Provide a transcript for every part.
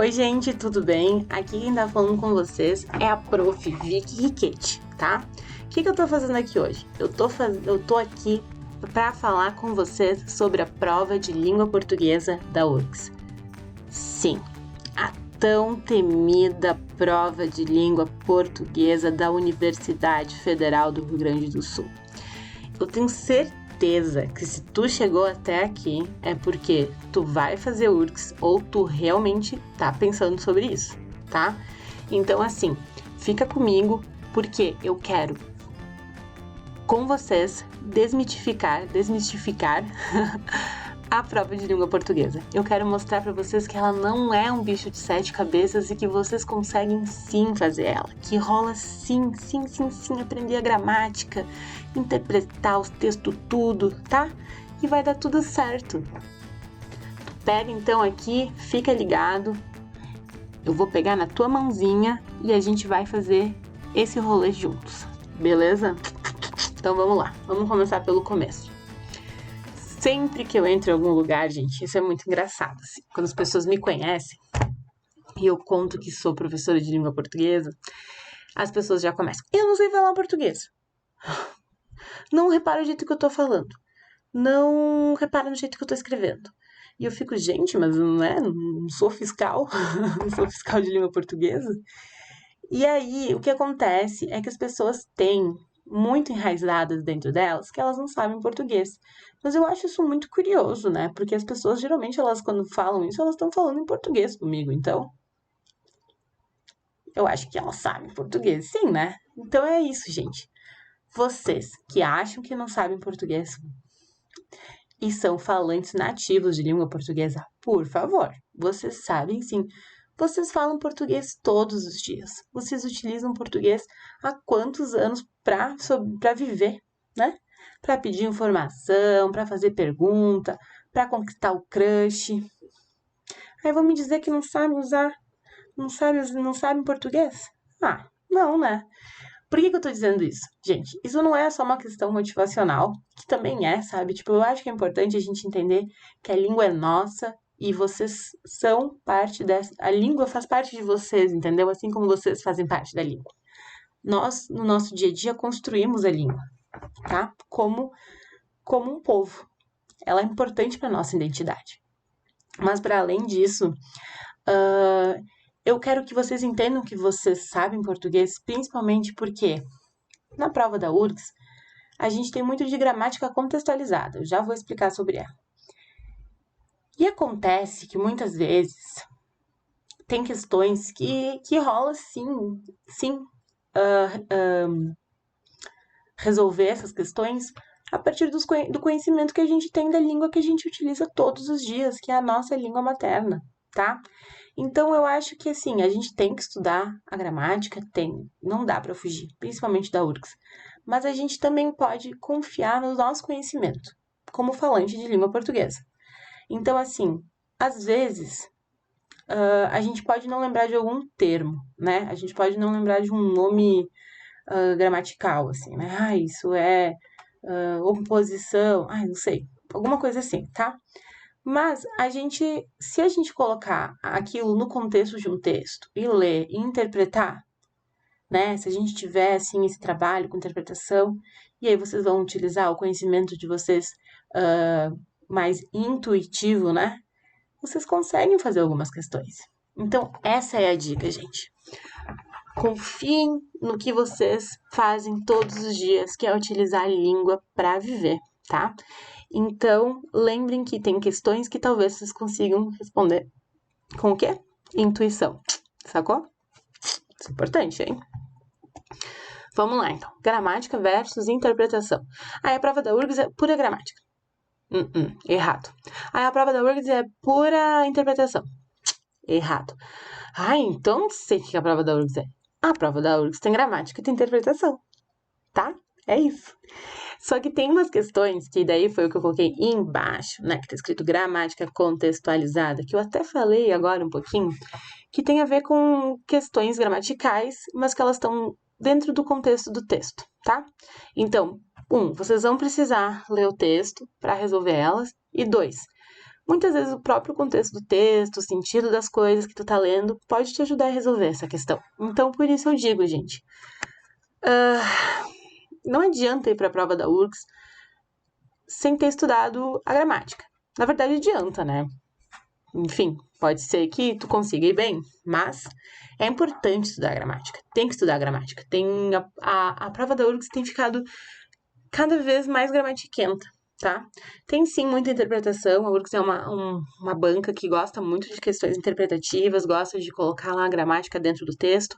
Oi, gente, tudo bem? Aqui quem tá falando com vocês é a Prof. Vicky Riquetti, tá? O que eu tô fazendo aqui hoje? Eu tô aqui para falar com vocês sobre a prova de língua portuguesa da URGS. Sim, a tão temida prova de língua portuguesa da Universidade Federal do Rio Grande do Sul. Eu tenho certeza que se tu chegou até aqui é porque tu vai fazer URGS ou tu realmente tá pensando sobre isso, tá? Então, assim, fica comigo porque eu quero com vocês desmistificar a prova de língua portuguesa. Eu quero mostrar para vocês que ela não é um bicho de 7 cabeças e que vocês conseguem sim fazer ela, que rola sim, aprender a gramática, interpretar os textos tudo, tá? E vai dar tudo certo. Pega então aqui, fica ligado, eu vou pegar na tua mãozinha e a gente vai fazer esse rolê juntos, beleza? Então vamos lá, vamos começar pelo começo. Sempre que eu entro em algum lugar, gente, isso é muito engraçado, assim, quando as pessoas me conhecem e eu conto que sou professora de língua portuguesa, as pessoas já começam, eu não sei falar português. Não repara o jeito que eu tô falando. Não repara no jeito que eu tô escrevendo. E eu fico, gente, mas não sou fiscal, não sou fiscal de língua portuguesa. E aí, o que acontece é que as pessoas têm muito enraizadas dentro delas que elas não sabem português. Mas eu acho isso muito curioso, né? Porque as pessoas, geralmente, elas quando falam isso, elas estão falando em português comigo. Então, eu acho que elas sabem português, sim, né? Então é isso, gente. Vocês que acham que não sabem português e são falantes nativos de língua portuguesa, por favor, vocês sabem sim. Vocês falam português todos os dias. Vocês utilizam português há quantos anos para viver, né? Para pedir informação, para fazer pergunta, para conquistar o crush. Aí vão me dizer que não sabem usar, não sabem português? Ah, não, né? Por que eu tô dizendo isso? Gente, isso não é só uma questão motivacional, que também é, sabe? Tipo, eu acho que é importante a gente entender que a língua é nossa e vocês são parte dessa. A língua faz parte de vocês, entendeu? Assim como vocês fazem parte da língua. Nós, no nosso dia a dia, construímos a língua, tá? Como um povo. Ela é importante para nossa identidade. Mas, para além disso, eu quero que vocês entendam que vocês sabem português, principalmente porque na prova da URGS, a gente tem muito de gramática contextualizada. Eu já vou explicar sobre ela. E acontece que muitas vezes tem questões que rola sim, resolver essas questões a partir do conhecimento que a gente tem da língua que a gente utiliza todos os dias, que é a nossa língua materna, tá? Então, eu acho que, assim, a gente tem que estudar a gramática, não dá para fugir, principalmente da URGS. Mas a gente também pode confiar no nosso conhecimento, como falante de língua portuguesa. Então, assim, às vezes, a gente pode não lembrar de algum termo, né? A gente pode não lembrar de um nome gramatical, assim, né? Ah, isso é oposição, não sei, alguma coisa assim, tá? Mas se a gente colocar aquilo no contexto de um texto e ler e interpretar, né? Se a gente tiver assim esse trabalho com interpretação, e aí vocês vão utilizar o conhecimento de vocês mais intuitivo, né? Vocês conseguem fazer algumas questões. Então, essa é a dica, gente. Confiem no que vocês fazem todos os dias, que é utilizar a língua para viver, tá? Então, lembrem que tem questões que talvez vocês consigam responder com o quê? Intuição. Sacou? Isso é importante, hein? Vamos lá, então. Gramática versus interpretação. Aí a prova da URGS é pura gramática. Errado. Aí a prova da URGS é pura interpretação. Errado. Então não sei o que a prova da URGS é. A prova da URGS tem gramática e tem interpretação. Tá? É isso. Só que tem umas questões, que daí foi o que eu coloquei embaixo, né? Que tá escrito gramática contextualizada, que eu até falei agora um pouquinho, que tem a ver com questões gramaticais, mas que elas estão dentro do contexto do texto, tá? Então, vocês vão precisar ler o texto para resolver elas. E 2, muitas vezes o próprio contexto do texto, o sentido das coisas que tu tá lendo, pode te ajudar a resolver essa questão. Então, por isso eu digo, gente, não adianta ir para a prova da URGS sem ter estudado a gramática. Na verdade, adianta, né? Enfim, pode ser que tu consiga ir bem, mas é importante estudar a gramática. Tem que estudar a gramática. A prova da URGS tem ficado cada vez mais gramatiquenta, tá? Tem sim muita interpretação. A URGS é uma banca que gosta muito de questões interpretativas, gosta de colocar lá a gramática dentro do texto,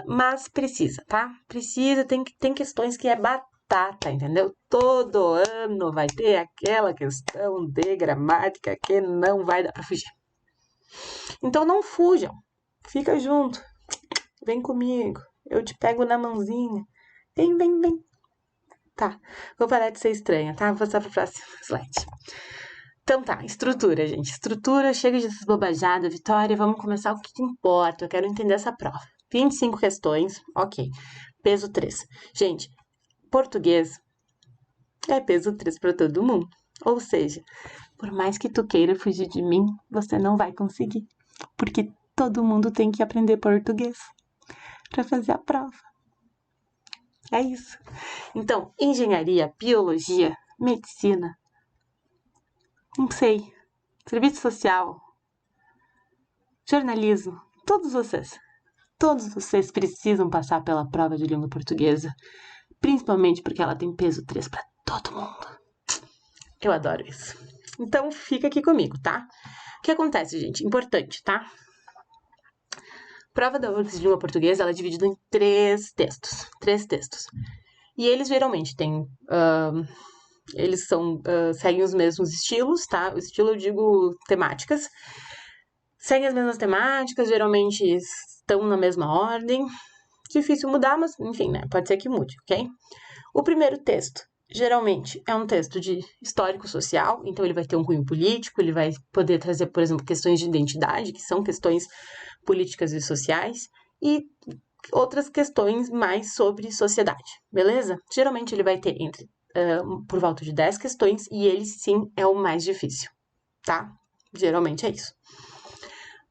mas precisa, tá? Precisa, tem questões que é batata, entendeu? Todo ano vai ter aquela questão de gramática que não vai dar pra fugir. Então não fujam, fica junto, vem comigo, eu te pego na mãozinha, vem, vem, vem. Tá, vou parar de ser estranha, tá? Vou passar pro próximo slide. Então tá, estrutura, gente. Estrutura, chega dessas bobajadas, Vitória, vamos começar o que importa. Eu quero entender essa prova. 25 questões, ok. Peso 3. Gente, português é peso 3 para todo mundo. Ou seja, por mais que tu queira fugir de mim, você não vai conseguir. Porque todo mundo tem que aprender português para fazer a prova. É isso. Então, engenharia, biologia, medicina, não sei, serviço social, jornalismo, todos vocês precisam passar pela prova de língua portuguesa, principalmente porque ela tem peso 3 para todo mundo. Eu adoro isso. Então, fica aqui comigo, tá? O que acontece, gente? Importante, tá? Prova da URGS de língua portuguesa, ela é dividida em 3 textos. E eles geralmente têm... eles seguem os mesmos estilos, tá? O estilo, eu digo, temáticas. Seguem as mesmas temáticas, geralmente estão na mesma ordem. Difícil mudar, mas, enfim, né? Pode ser que mude, ok? O primeiro texto, geralmente, é um texto de histórico-social, então ele vai ter um cunho político, ele vai poder trazer, por exemplo, questões de identidade, que são questões políticas e sociais, e outras questões mais sobre sociedade, beleza? Geralmente ele vai ter por volta de 10 questões, e ele sim é o mais difícil, tá? Geralmente é isso.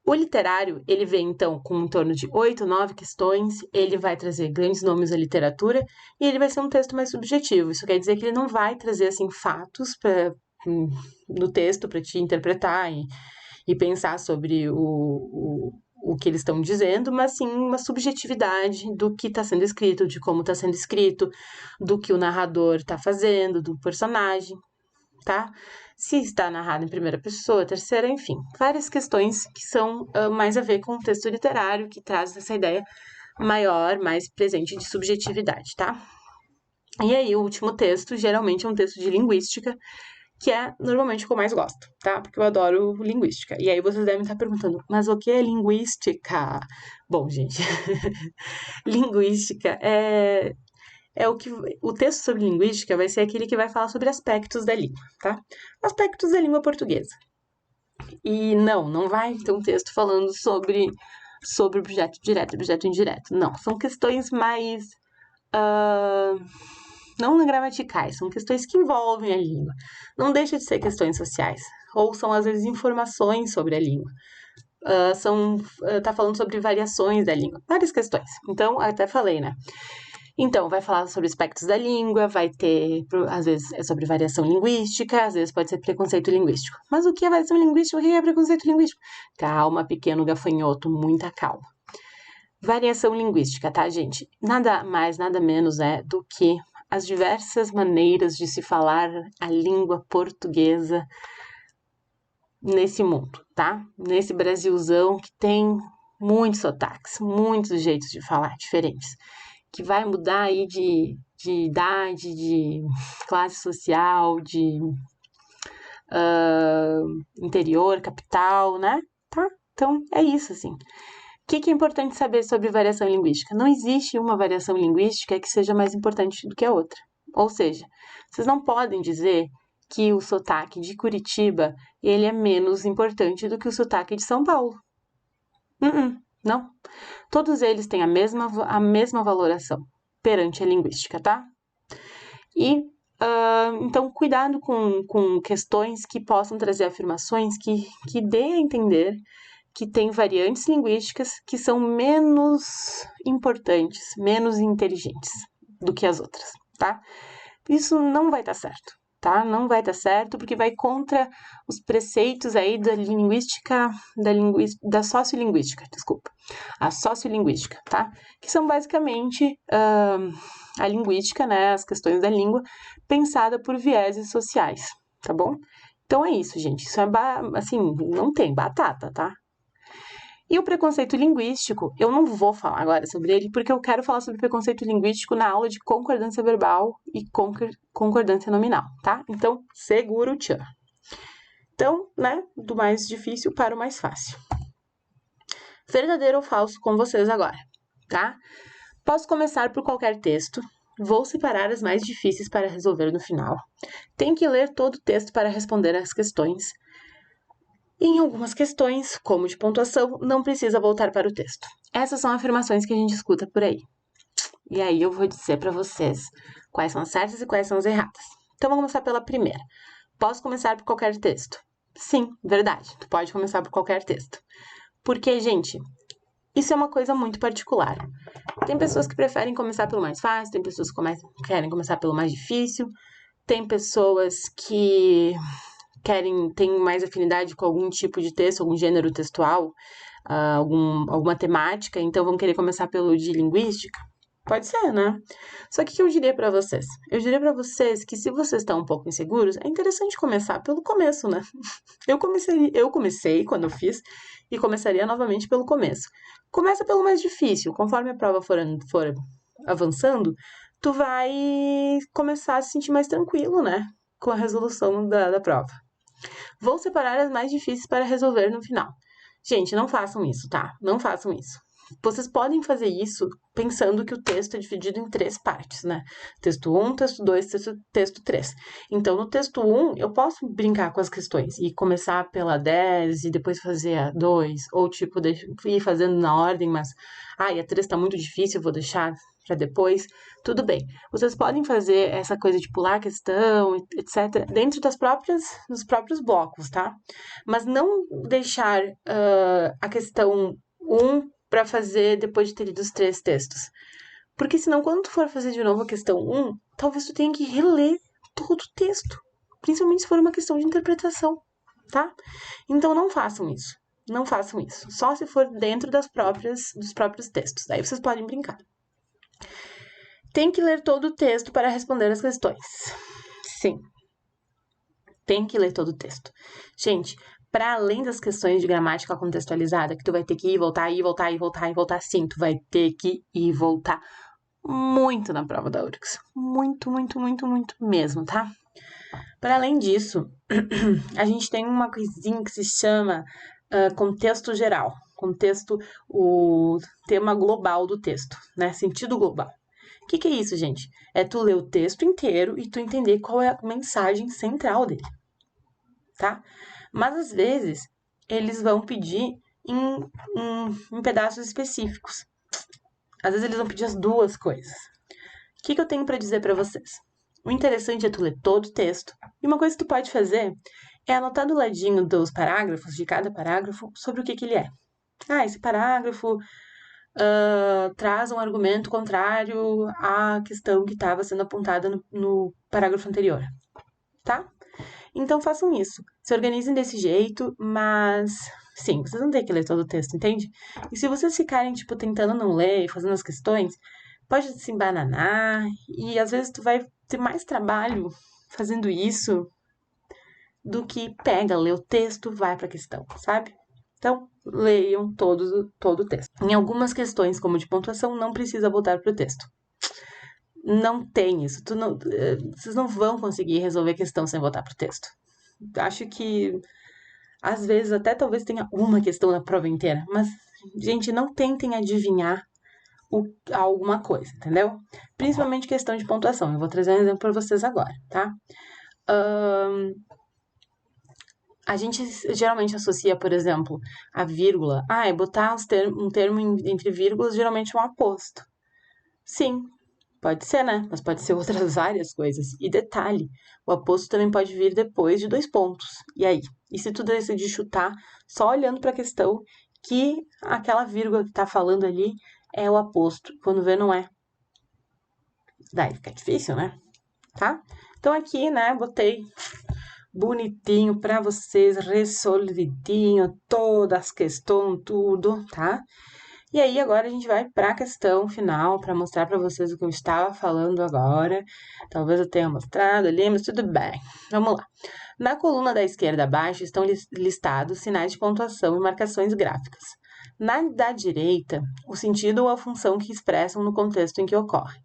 O literário, ele vem, então, com em torno de 8, 9 questões, ele vai trazer grandes nomes da literatura, e ele vai ser um texto mais subjetivo. Isso quer dizer que ele não vai trazer, assim, fatos no texto para te interpretar e pensar sobre o que eles estão dizendo, mas sim uma subjetividade do que está sendo escrito, de como está sendo escrito, do que o narrador está fazendo, do personagem, tá? Se está narrado em primeira pessoa, terceira, enfim, várias questões que são mais a ver com o texto literário, que traz essa ideia maior, mais presente de subjetividade, tá? E aí, o último texto, geralmente é um texto de linguística, que é normalmente o que eu mais gosto, tá? Porque eu adoro linguística. E aí vocês devem estar perguntando, mas o que é linguística? Bom, gente, linguística o texto sobre linguística vai ser aquele que vai falar sobre aspectos da língua, tá? Aspectos da língua portuguesa. E não vai ter um texto falando sobre objeto direto, objeto indireto. Não, são questões mais não gramaticais, são questões que envolvem a língua. Não deixa de ser questões sociais, ou são às vezes informações sobre a língua. Tá falando sobre variações da língua, várias questões. Então, até falei, né? Então, vai falar sobre aspectos da língua, vai ter, às vezes, é sobre variação linguística, às vezes pode ser preconceito linguístico. Mas o que é variação linguística? O que é preconceito linguístico? Calma, pequeno gafanhoto, muita calma. Variação linguística, tá, gente? Nada mais, nada menos é do que as diversas maneiras de se falar a língua portuguesa nesse mundo, tá? Nesse Brasilzão que tem muitos sotaques, muitos jeitos de falar diferentes, que vai mudar aí de idade, de classe social, de interior, capital, né? Tá? Então, é isso, assim. O que é importante saber sobre variação linguística? Não existe uma variação linguística que seja mais importante do que a outra. Ou seja, vocês não podem dizer que o sotaque de Curitiba ele é menos importante do que o sotaque de São Paulo. Não. Todos eles têm a mesma valoração perante a linguística, tá? E Então, cuidado com questões que possam trazer afirmações que dê a entender que tem variantes linguísticas que são menos importantes, menos inteligentes do que as outras, tá? Isso não vai dar certo, tá? Não vai dar certo porque vai contra os preceitos aí da linguística, da sociolinguística, desculpa. A sociolinguística, tá? Que são basicamente a linguística, né? As questões da língua pensada por vieses sociais, tá bom? Então é isso, gente. Isso é, assim, não tem batata, tá? E o preconceito linguístico, eu não vou falar agora sobre ele, porque eu quero falar sobre preconceito linguístico na aula de concordância verbal e concordância nominal, tá? Então, segura o tchan. Então, né, do mais difícil para o mais fácil. Verdadeiro ou falso com vocês agora, tá? Posso começar por qualquer texto. Vou separar as mais difíceis para resolver no final. Tem que ler todo o texto para responder às questões. Em algumas questões, como de pontuação, não precisa voltar para o texto. Essas são afirmações que a gente escuta por aí. E aí eu vou dizer para vocês quais são as certas e quais são as erradas. Então vamos começar pela primeira. Posso começar por qualquer texto? Sim, verdade. Tu pode começar por qualquer texto. Porque, gente, isso é uma coisa muito particular. Tem pessoas que preferem começar pelo mais fácil, tem pessoas que querem começar pelo mais difícil, tem pessoas que têm mais afinidade com algum tipo de texto, algum gênero textual, alguma temática, então vão querer começar pelo de linguística. Pode ser, né? Só que o que eu diria pra vocês? Eu diria pra vocês que se vocês estão um pouco inseguros, é interessante começar pelo começo, né? Eu comecei quando eu fiz e começaria novamente pelo começo. Começa pelo mais difícil. Conforme a prova for avançando, tu vai começar a se sentir mais tranquilo, né? Com a resolução da prova. Vou separar as mais difíceis para resolver no final. Gente, não façam isso, tá? Não façam isso. Vocês podem fazer isso pensando que o texto é dividido em 3 partes, né? Texto 1, texto 2, texto 3. Então, no texto 1, eu posso brincar com as questões e começar pela 10 e depois fazer a 2, ou tipo, ir fazendo na ordem, mas a 3 tá muito difícil, eu vou deixar para depois. Tudo bem. Vocês podem fazer essa coisa de pular a questão, etc., dentro dos próprios blocos, tá? Mas não deixar a questão 1 para fazer depois de ter lido os 3 textos. Porque senão, quando tu for fazer de novo a questão 1, talvez tu tenha que reler todo o texto. Principalmente se for uma questão de interpretação, tá? Então não façam isso. Não façam isso. Só se for dentro dos próprios textos. Aí vocês podem brincar. Tem que ler todo o texto para responder as questões. Sim. Tem que ler todo o texto. Gente, para além das questões de gramática contextualizada, que tu vai ter que ir, voltar, sim, tu vai ter que ir e voltar muito na prova da URGS. Muito, muito, muito, muito mesmo, tá? Para além disso, a gente tem uma coisinha que se chama contexto geral. Contexto, o tema global do texto, né? Sentido global. O que é isso, gente? É tu ler o texto inteiro e tu entender qual é a mensagem central dele, tá? Mas às vezes eles vão pedir em pedaços específicos. Às vezes eles vão pedir as duas coisas. O que eu tenho para dizer para vocês? O interessante é tu ler todo o texto. E uma coisa que tu pode fazer é anotar do ladinho dos parágrafos, de cada parágrafo, sobre o que ele é. Esse parágrafo traz um argumento contrário à questão que estava sendo apontada no parágrafo anterior, tá? Então façam isso. Se organizem desse jeito, mas sim, vocês não têm que ler todo o texto, entende? E se vocês ficarem, tipo, tentando não ler e fazendo as questões, pode se embananar e às vezes tu vai ter mais trabalho fazendo isso do que lê o texto, vai pra questão, sabe? Então, leiam todo o texto. Em algumas questões, como de pontuação, não precisa voltar pro texto. Não tem isso. Vocês não vão conseguir resolver a questão sem voltar pro texto. Acho que às vezes até talvez tenha uma questão na prova inteira, mas, gente, não tentem adivinhar alguma coisa, entendeu? Principalmente questão de pontuação. Eu vou trazer um exemplo para vocês agora, tá? A gente geralmente associa, por exemplo, a vírgula. Botar um termo entre vírgulas geralmente é um aposto. Sim, Pode ser, né? Mas pode ser outras várias coisas. E detalhe, o aposto também pode vir depois de 2 pontos. E aí? E se tu decidir chutar só olhando para a questão que aquela vírgula que tá falando ali é o aposto, quando vê não é? Daí fica difícil, né? Tá? Então aqui, né, botei bonitinho para vocês, resolvidinho, todas as questões, tudo, tá? E aí agora a gente vai para a questão final para mostrar para vocês o que eu estava falando agora. Talvez eu tenha mostrado ali, mas tudo bem. Vamos lá. Na coluna da esquerda abaixo estão listados sinais de pontuação e marcações gráficas. Na da direita, o sentido ou a função que expressam no contexto em que ocorre.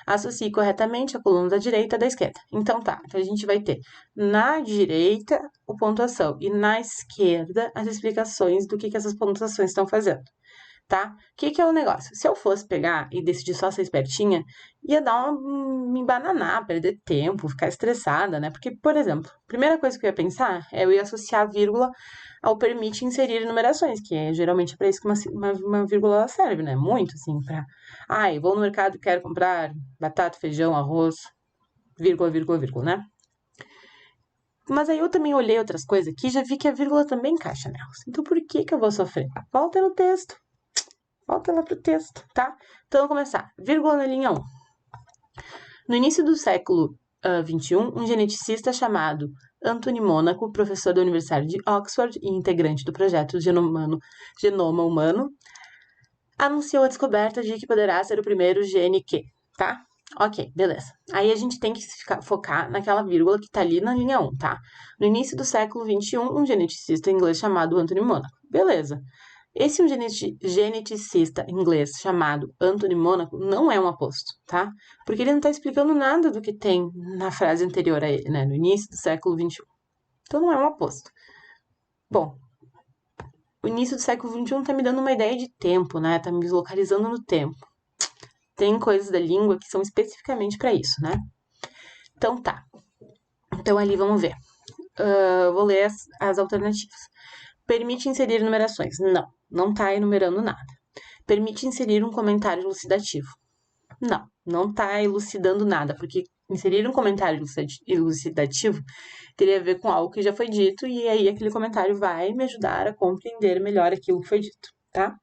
Associe corretamente a coluna da direita à da esquerda. Então tá, então a gente vai ter na direita a pontuação e na esquerda as explicações do que essas pontuações estão fazendo, tá? O que é o negócio? Se eu fosse pegar e decidir só ser espertinha, ia dar me embananar, perder tempo, ficar estressada, né? Porque, por exemplo, a primeira coisa que eu ia pensar é eu ia associar a vírgula ao permite inserir numerações, que é geralmente para isso que uma vírgula serve, né? Muito, assim, pra... Ai, vou no mercado e quero comprar batata, feijão, arroz, vírgula, vírgula, vírgula, né? Mas aí eu também olhei outras coisas aqui e já vi que a vírgula também encaixa nelas. Então por que eu vou sofrer? Volta no texto. Volta lá pro texto, tá? Então, vamos começar. Vírgula na linha 1. No início do século XXI, um geneticista chamado Anthony Monaco, professor da Universidade de Oxford e integrante do projeto Genoma Humano, anunciou a descoberta de que poderá ser o primeiro gene que, tá? Ok, beleza. Aí a gente tem que focar naquela vírgula que tá ali na linha 1, tá? No início do século XXI, um geneticista inglês chamado Anthony Monaco. Beleza. Esse geneticista inglês chamado Anthony Monaco não é um aposto, tá? Porque ele não está explicando nada do que tem na frase anterior a ele, né? No início do século XXI. Então não é um aposto. Bom, o início do século XXI tá me dando uma ideia de tempo, né? Tá me localizando no tempo. Tem coisas da língua que são especificamente para isso, né? Então tá. Então ali vamos ver. Vou ler as alternativas. Permite inserir numerações. Não tá enumerando nada. Permite inserir um comentário elucidativo. Não tá elucidando nada, porque inserir um comentário elucidativo teria a ver com algo que já foi dito, e aí aquele comentário vai me ajudar a compreender melhor aquilo que foi dito, tá?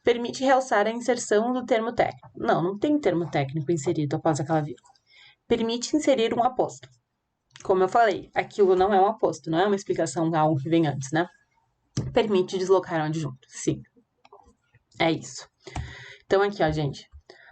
Permite realçar a inserção do termo técnico. Não tem termo técnico inserido após aquela vírgula. Permite inserir um aposto. Como eu falei, aquilo não é um aposto, não é uma explicação de algo que vem antes, né? Permite deslocar um adjunto. Sim. É isso. Então aqui, ó, gente.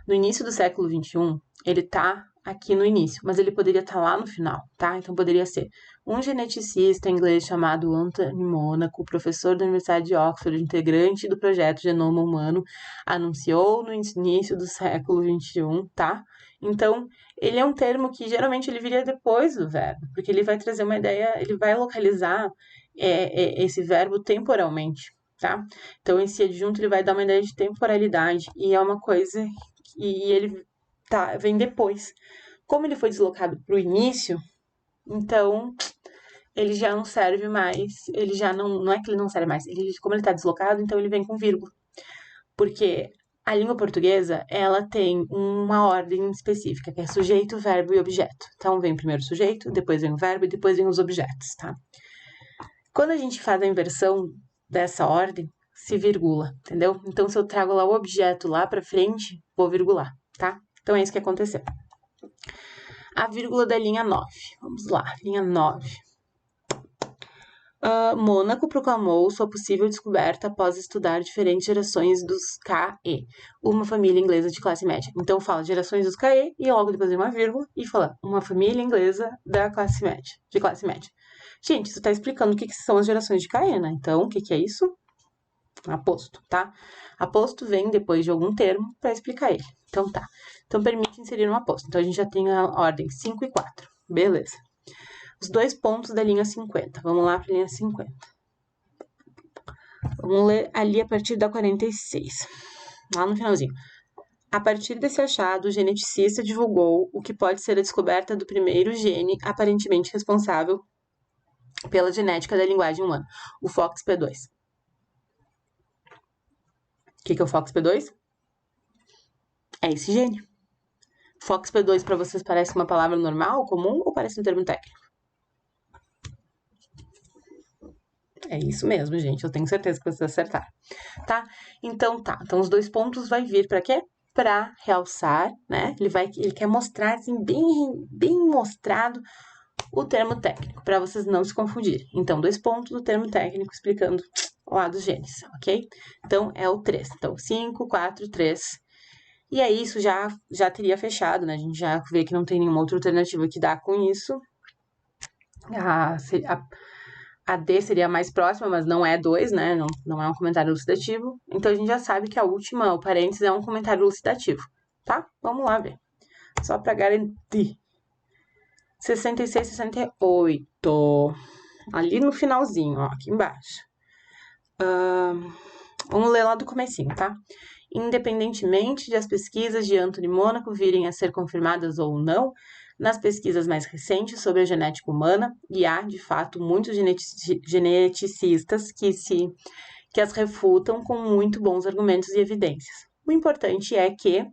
No início do século XXI, ele tá aqui no início, mas ele poderia estar lá no final, tá? Então poderia ser um geneticista inglês chamado Anthony Monaco, professor da Universidade de Oxford, integrante do projeto Genoma Humano, anunciou no início do século XXI, tá? Então, ele é um termo que geralmente ele viria depois do verbo, porque ele vai trazer uma ideia, ele vai localizar esse verbo temporalmente, tá? Então, esse adjunto ele vai dar uma ideia de temporalidade e é uma coisa e ele vem depois. Como ele foi deslocado para o início, então ele já não serve mais, ele já não é que ele não serve mais, como ele está deslocado, então ele vem com vírgula. Porque a língua portuguesa, ela tem uma ordem específica, que é sujeito, verbo e objeto. Então vem primeiro o sujeito, depois vem o verbo e depois vem os objetos, tá? Quando a gente faz a inversão dessa ordem, se virgula, entendeu? Então, se eu trago lá o objeto lá para frente, vou virgular, tá? Então, é isso que aconteceu. A vírgula da linha 9. Vamos lá, linha 9. Mônaco proclamou sua possível descoberta após estudar diferentes gerações dos KE, uma família inglesa de classe média. Então, fala gerações dos KE e logo depois vem uma vírgula e fala uma família inglesa da classe média, de classe média. Gente, isso está explicando o que são as gerações de KE, né? Então, o que é isso? Aposto, tá? Aposto vem depois de algum termo para explicar ele. Então, tá. Então, permite inserir um aposto. Então, a gente já tem a ordem 5 e 4. Beleza. Os 2 pontos da linha 50. Vamos lá para a linha 50. Vamos ler ali a partir da 46. Lá no finalzinho. A partir desse achado, o geneticista divulgou o que pode ser a descoberta do primeiro gene aparentemente responsável pela genética da linguagem humana, o FOXP2. O que é o FOXP2? É esse gene. FOXP2 para vocês parece uma palavra normal, comum, ou parece um termo técnico? É isso mesmo, gente. Eu tenho certeza que vocês acertaram. Tá? Então tá. Então os 2 pontos vai vir para quê? Para realçar, né? Ele quer mostrar assim bem mostrado o termo técnico, para vocês não se confundirem. Então 2 pontos do termo técnico explicando lá dos genes, ok? Então é o 3. Então 5, 4, 3. E aí isso já teria fechado, né? A gente já vê que não tem nenhuma outra alternativa que dá com isso. A D seria a mais próxima, mas não é 2, né? Não é um comentário elucidativo. Então a gente já sabe que a última, o parênteses, é um comentário elucidativo, tá? Vamos lá ver. Só para garantir. 66, 68. Ali no finalzinho, ó, aqui embaixo. Vamos ler lá do comecinho, tá? Independentemente de as pesquisas de Anthony Mônaco virem a ser confirmadas ou não, nas pesquisas mais recentes sobre a genética humana, e há, de fato, muitos geneticistas que as refutam com muito bons argumentos e evidências. O importante é que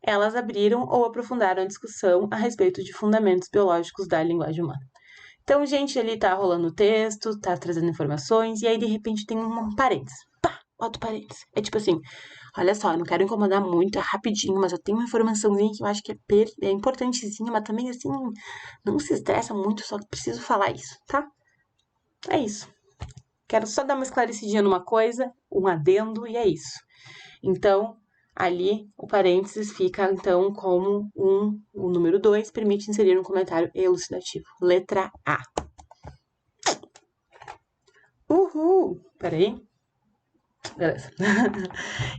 elas abriram ou aprofundaram a discussão a respeito de fundamentos biológicos da linguagem humana. Então, gente, ali tá rolando o texto, tá trazendo informações, e aí, de repente, tem um parênteses. Pá, bota o parênteses. É tipo assim, olha só, eu não quero incomodar muito, é rapidinho, mas eu tenho uma informaçãozinha que eu acho que é importantezinha, mas também, assim, não se estressa muito, só que preciso falar isso, tá? É isso. Quero só dar uma esclarecidinha numa coisa, um adendo, e é isso. Então, ali, o parênteses fica, então, como o número 2 permite inserir um comentário elucidativo. Letra A. Uhul! Peraí. Beleza.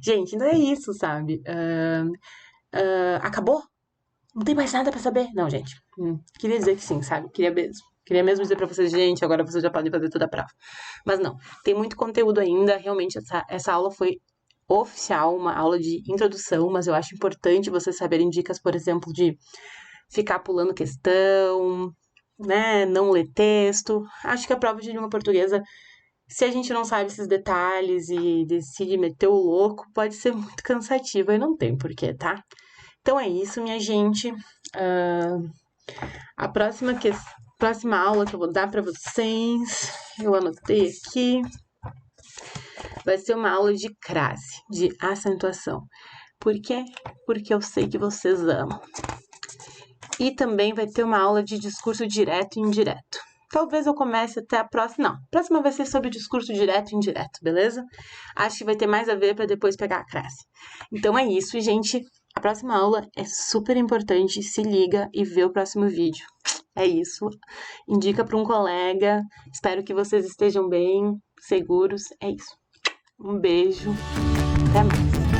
Gente, então é isso, sabe? Acabou? Não tem mais nada pra saber? Não, gente. Queria dizer que sim, sabe? Queria mesmo dizer pra vocês, gente, agora vocês já podem fazer toda a prova. Mas não, tem muito conteúdo ainda. Realmente, essa aula foi oficial, uma aula de introdução, mas eu acho importante vocês saberem dicas, por exemplo, de ficar pulando questão, né? Não ler texto. Acho que a prova de língua portuguesa, se a gente não sabe esses detalhes e decide meter o louco, pode ser muito cansativa e não tem porquê, tá? Então é isso, minha gente. A próxima aula que eu vou dar para vocês, eu anotei aqui, vai ser uma aula de crase, de acentuação. Por quê? Porque eu sei que vocês amam. E também vai ter uma aula de discurso direto e indireto. Talvez eu comece até a próxima. Não, a próxima vai ser sobre discurso direto e indireto, beleza? Acho que vai ter mais a ver para depois pegar a crase. Então é isso, gente. A próxima aula é super importante. Se liga e vê o próximo vídeo. É isso. Indica para um colega. Espero que vocês estejam bem, seguros. É isso. Um beijo. Até mais.